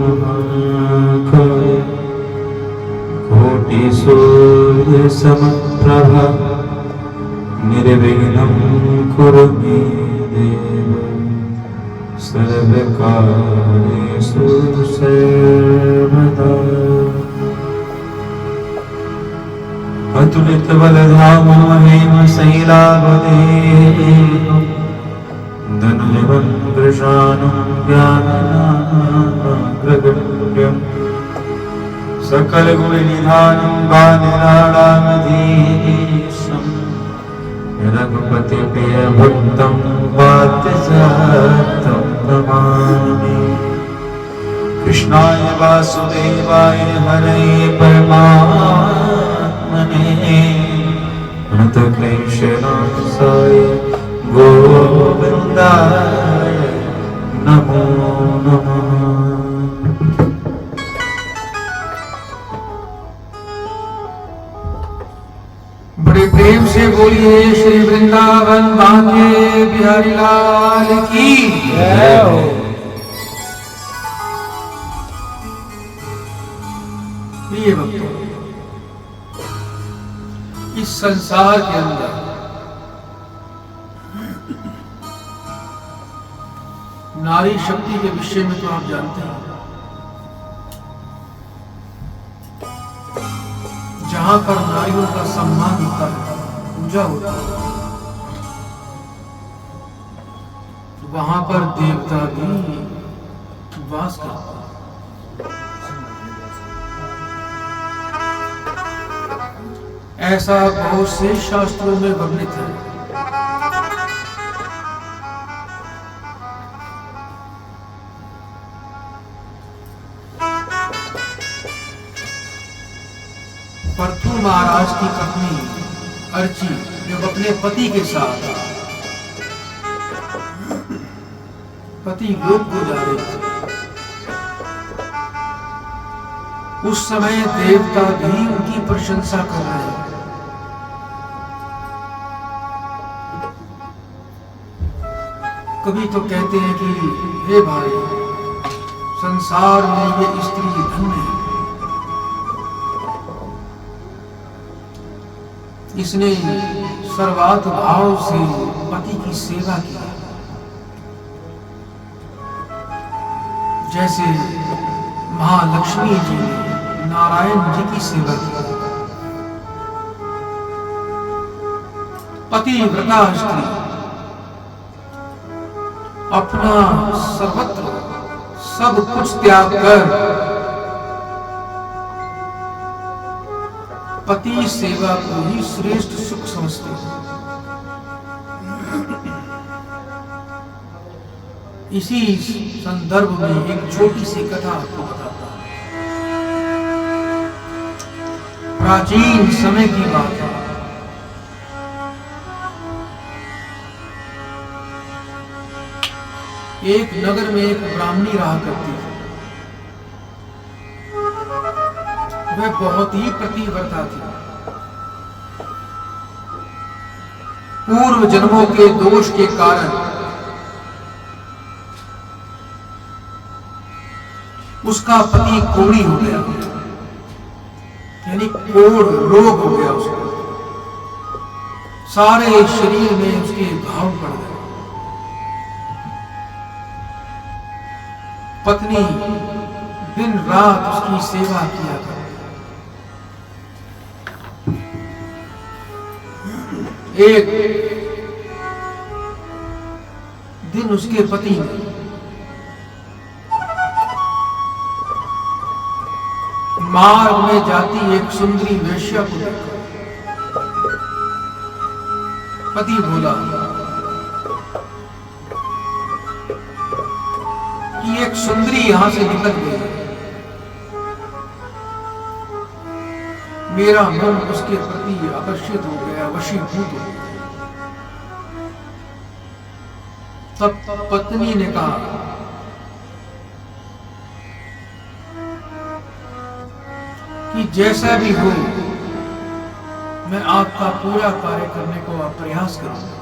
महाकाय कोटि सूर्य समप्रभा निर्विघ्नं कुरु मे देव सर्वकार्येषु सर्वदा। अतुलित बलधामा हेमशैलावदेहं धनुजवं कृशानं ज्ञाननाग्रगण्यं सकलगुणनिधानं वानराणामधीशं रघुपतिप्रियभक्तं वात्सल्यं नमामि। कृष्णाय वासुदेवाय हरये परमात्मने प्रणतक्लेशनाशाय गोविन्दाय नमो नमः। बड़े प्रेम से बोलिए श्री वृंदावन बांके बिहारी लाल की जय हो। प्रिय भक्तों, इस संसार के अंदर नारी शक्ति के विषय में तो आप जानते हैं, जहां पर नारियों का सम्मान होता है, पूजा होता है, वहां पर देवता भी वास करते हैं। ऐसा बहुत से शास्त्रों में वर्णित है। पृथु महाराज की पत्नी अर्ची जब अपने पति के साथ पति लोक को जा रहे थे, उस समय देवता भी उनकी प्रशंसा कर रहे हैं। कभी तो कहते हैं कि हे भाई, संसार में ये स्त्री धन्य है, इसने सर्वात भाव से पति की सेवा की, जैसे महालक्ष्मी जी ने नारायण जी की सेवा की। पतिव्रता स्त्री अपना सर्वत्र सब कुछ त्याग कर पति सेवा को ही श्रेष्ठ सुख समझते हैं। इसी संदर्भ में एक छोटी सी कथा आपको बताता हूं। प्राचीन समय की बात है। एक नगर में एक ब्राह्मणी रहा करती थी। वह बहुत ही पतिव्रता थी। पूर्व जन्मों के दोष के कारण उसका पति कोढ़ी हो गया, यानी कोढ़ रोग हो गया उसको। सारे शरीर में उसके घाव पड़ गए। पत्नी दिन रात उसकी सेवा किया करती। एक दिन उसके पति ने मार्ग में जाती एक सुंदरी वेश्या को देखा। पति बोला कि एक सुंदरी यहां से निकल गई, मेरा मन उसके प्रति आकर्षित हो गया, वशीभूत हो गया। तब पत्नी ने कहा कि जैसा भी हो, मैं आपका पूरा कार्य करने को प्रयास करूंगा।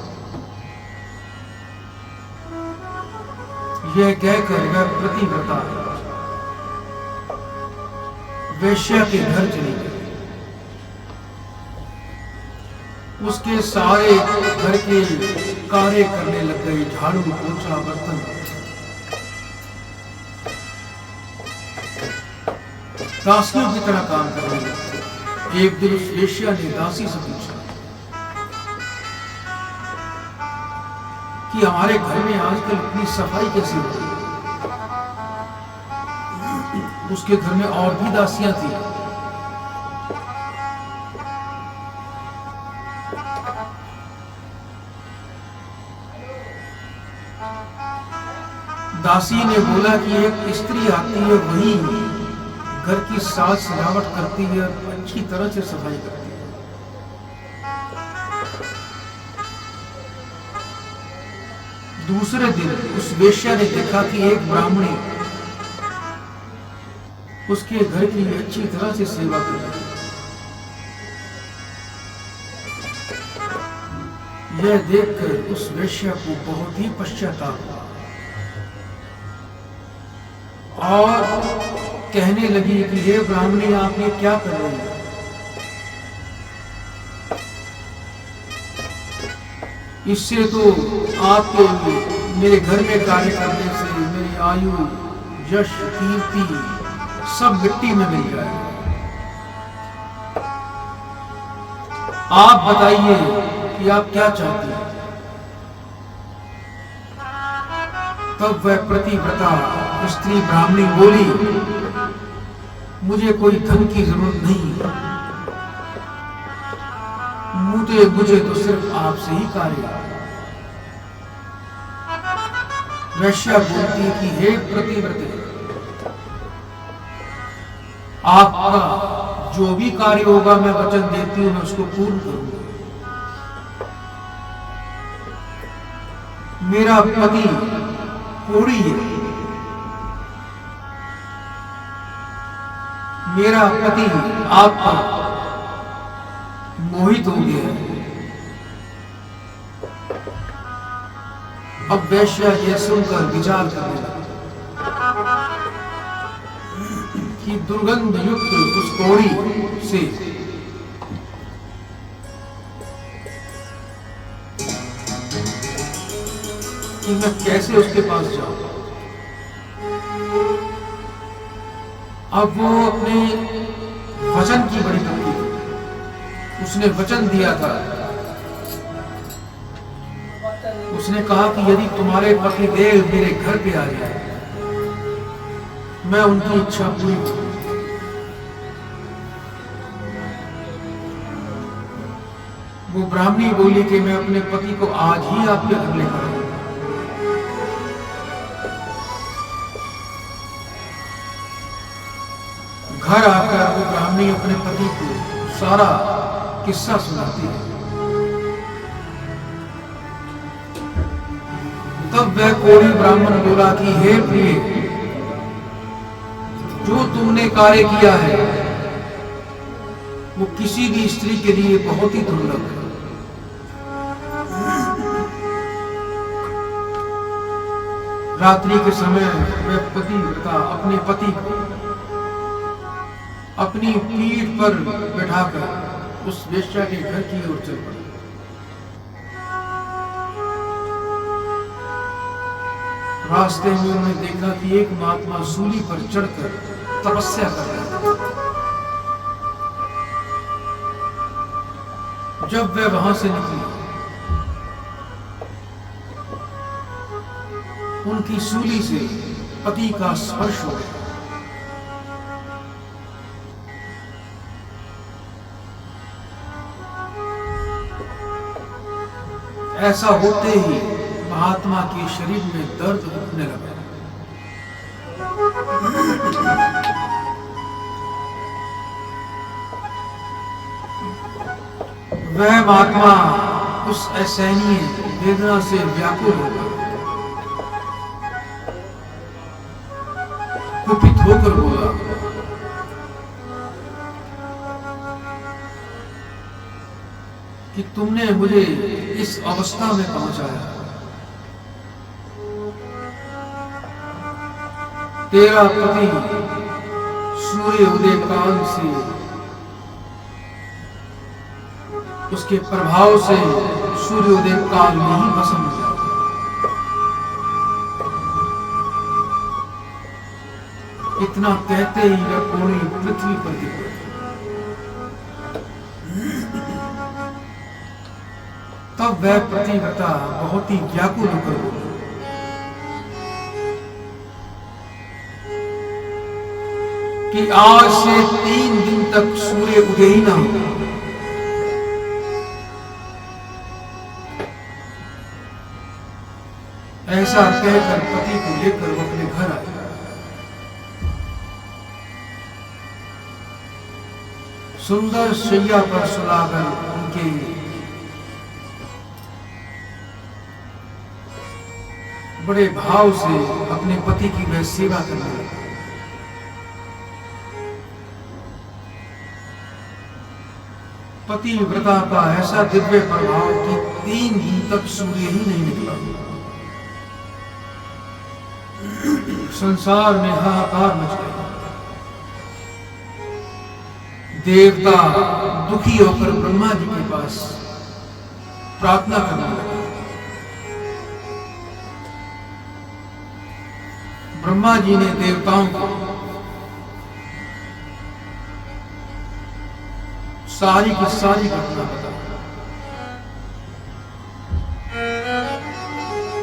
यह कहकर वह प्रतिव्रता वेश्या के घर चली गई। उसके सारे घर के कार्य करने लग गए, झाड़ू पोछा बर्तन। दासियों की तरह काम करने लगे। एक दिन उस वेश्या ने दासी से पूछा कि हमारे घर में आजकल इतनी सफाई कैसे होती है? उसके घर में और भी दासियां थी। दासी ने बोला कि एक स्त्री आती है, वही घर की साज सजावट करती है, अच्छी तरह से सफाई करती है। दूसरे दिन उस वेश्या ने देखा कि एक ब्राह्मणी उसके घर की अच्छी तरह से सेवा कर रही है। यह देखकर उस वेश्या को बहुत ही पश्चाताप हुआ और कहने लगी कि हे ब्राह्मणी, आप ये क्या कर रही हैं? इससे तो आपके मेरे घर में कार्य करने से मेरी आयु, यश, कीर्ति सब मिट्टी में मिल जाए। आप बताइए कि आप क्या चाहती हैं? तब वह पतिव्रता स्त्री ब्राह्मणी बोली, मुझे कोई धन की जरूरत नहीं है, मुझे तो सिर्फ आपसे ही कार्य है। वैश्या बोलती कि हे पतिव्रते, आपका जो भी कार्य होगा मैं वचन देती हूं, मैं उसको पूर्ण करूंगा। मेरा पति कोढ़ी है, मेरा पति आप पर मोहित हो गया है। अब वैश्या यह सुनकर विचार करने लगी कि दुर्गंध युक्त उस कोढ़ी से कि मैं कैसे उसके पास जाऊं। अब वो अपने वचन की बड़ी तंगी थी। उसने वचन दिया था, उसने कहा कि यदि तुम्हारे पति देव मेरे घर पे आ जाए, मैं उनकी इच्छा पूरी करूंगी। वो ब्राह्मणी बोली कि मैं अपने पति को आज ही आपके घर लेकर आऊंगी। घर आकर वो ब्राह्मणी अपने पति को सारा किस्सा सुनाती है। तब वह कोढ़ी ब्राह्मण बोला कि हे प्रिय, जो तुमने कार्य किया है वो किसी भी स्त्री के लिए बहुत ही दुर्लभ है। रात्रि के समय वह पतिव्रता अपने पति को अपनी पीठ पर बैठाकर उस वेश्या के घर की ओर चल पड़ी। रास्ते में उन्होंने देखा कि एक महात्मा सूली पर चढ़कर तपस्या कर रहे थे। जब वे वहां से निकली, उनकी सूली से पति का स्पर्श हो गया। ऐसा होते ही महात्मा के शरीर में दर्द उठने लगा। वह महात्मा उस असहनीय वेदना से व्याकुल हो गया। कुपित होकर बोला, कि तुमने मुझे इस अवस्था में पहुंचाया। तेरा पति सूर्य उदय काल से उसके प्रभाव से सूर्योदय काल में ही भस्म हो जाता। इतना कहते ही वह कोड़ी पृथ्वी पर गिर पड़ी। तब वह पतिव्रता बहुत ही व्याकुल होकर बोली, कि आज से 3 दिन तक सूर्य उदय ही ना हो। ऐसा कहकर पति को लेकर वो अपने घर आए। सुंदर शैया पर सुलाकर उनके बड़े भाव से अपने पति की वह सेवा करने लगे। पतिव्रता का ऐसा दिव्य प्रभाव कि 3 दिन तक सूर्य ही नहीं निकला। संसार में हाहाकार मच गया। देवता दुखी होकर ब्रह्मा जी के पास प्रार्थना करने लगे। ब्रह्मा जी ने देवताओं को सारी की सारी घटना बताई।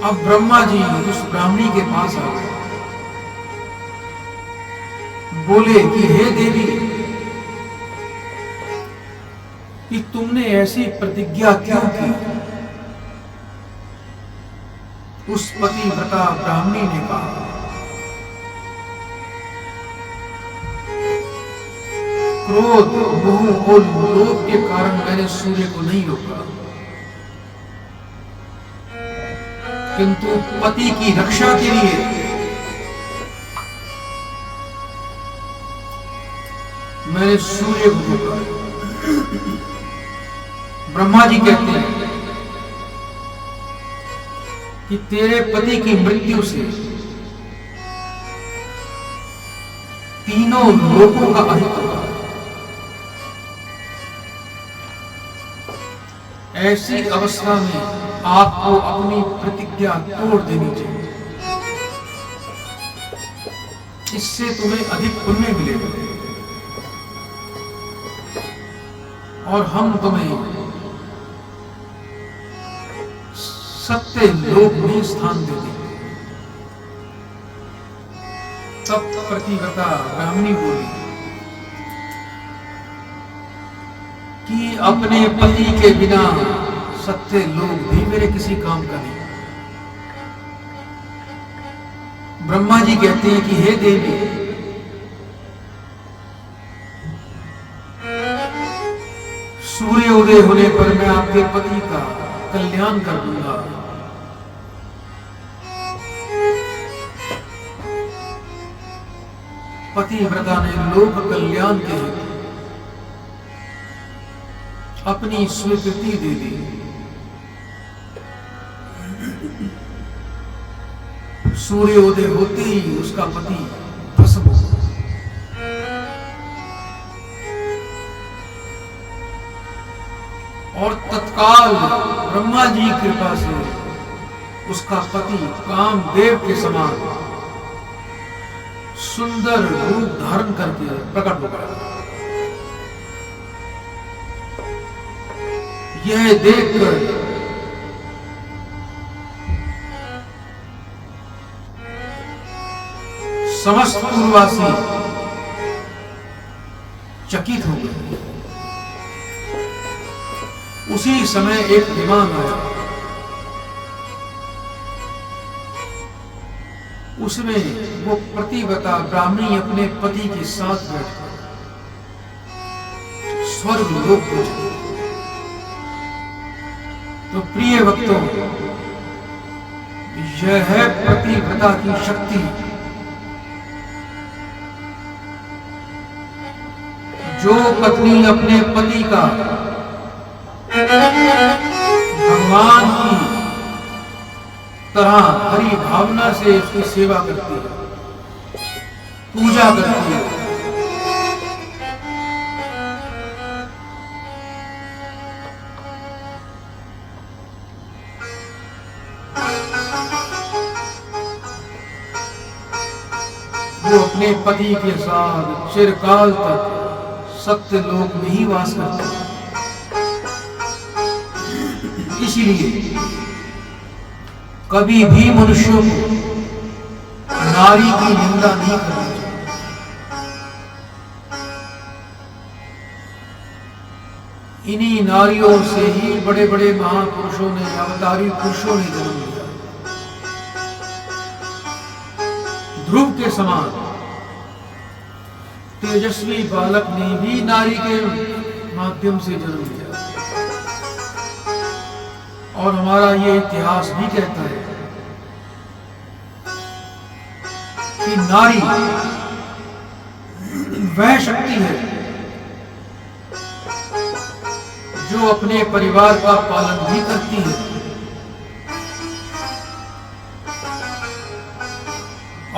अब ब्रह्मा जी उस ब्राह्मणी के पास आ गए, बोले कि हे देवी, कि तुमने ऐसी प्रतिज्ञा क्यों की? उस पतिव्रता ब्राह्मणी ने कहा, क्रोध, मोह और लोभ के कारण मैंने सूर्य को नहीं रोका, किंतु पति की रक्षा के लिए मैंने सूर्य को रोका। ब्रह्मा जी कहते हैं कि तेरे पति की मृत्यु से तीनों लोकों का अहित होगा। ऐसी अवस्था में आपको अपनी प्रतिज्ञा तोड़ देनी चाहिए, इससे तुम्हें अधिक पुण्य मिलेगा और हम तुम्हें सत्य लोक में स्थान दे देंगे। तब पतिव्रता ब्राह्मणी बोली कि अपने पति के बिना सत्य लोग भी मेरे किसी काम का नहीं। ब्रह्मा जी कहते हैं कि हे देवी, सूर्योदय होने पर मैं आपके पति का कल्याण कर दूंगा। पतिव्रता ने लोक कल्याण के हेतु अपनी स्वीकृति दे दी। सूर्योदय होते ही उसका पति भस्म हो गया। और तत्काल ब्रह्मा जी की कृपा से उसका पति कामदेव के समान सुंदर रूप धारण करके प्रकट हो गया। यह देखकर समस्त पूर्ववासी चकित हो गए। उसी समय एक विमान आया, उसमें वो पतिव्रता ब्राह्मणी अपने पति के साथ बैठकर स्वर्ग लोक पहुंची। तो प्रिय भक्तों, यह है पतिव्रता की शक्ति, जो पत्नी अपने पति का भगवान की तरह हरि भावना से उसकी सेवा करती है, पूजा करती है, वो अपने पति के साथ चिरकाल तक सत्य लोक में ही वास करते हैं। इसीलिए कभी भी मनुष्यों को नारी की निंदा नहीं करनी चाहिए। इन्हीं नारियों से ही बड़े बड़े महापुरुषों ने, अवतारी पुरुषों ने जन्म लिया। ध्रुव के समान तेजस्वी बालक ने भी नारी के माध्यम से जन्म लिया। और हमारा ये इतिहास भी कहता है कि नारी वह शक्ति है जो अपने परिवार का पालन भी करती है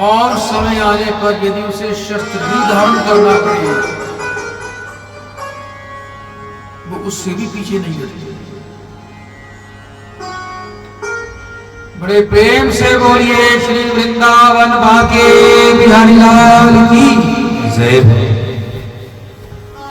और समय आने पर यदि उसे शस्त्र भी धारण करना पड़े वो उससे भी पीछे नहीं हटती। बड़े प्रेम से बोलिए श्री वृंदावन भाग्य बिहारी लाल की जय।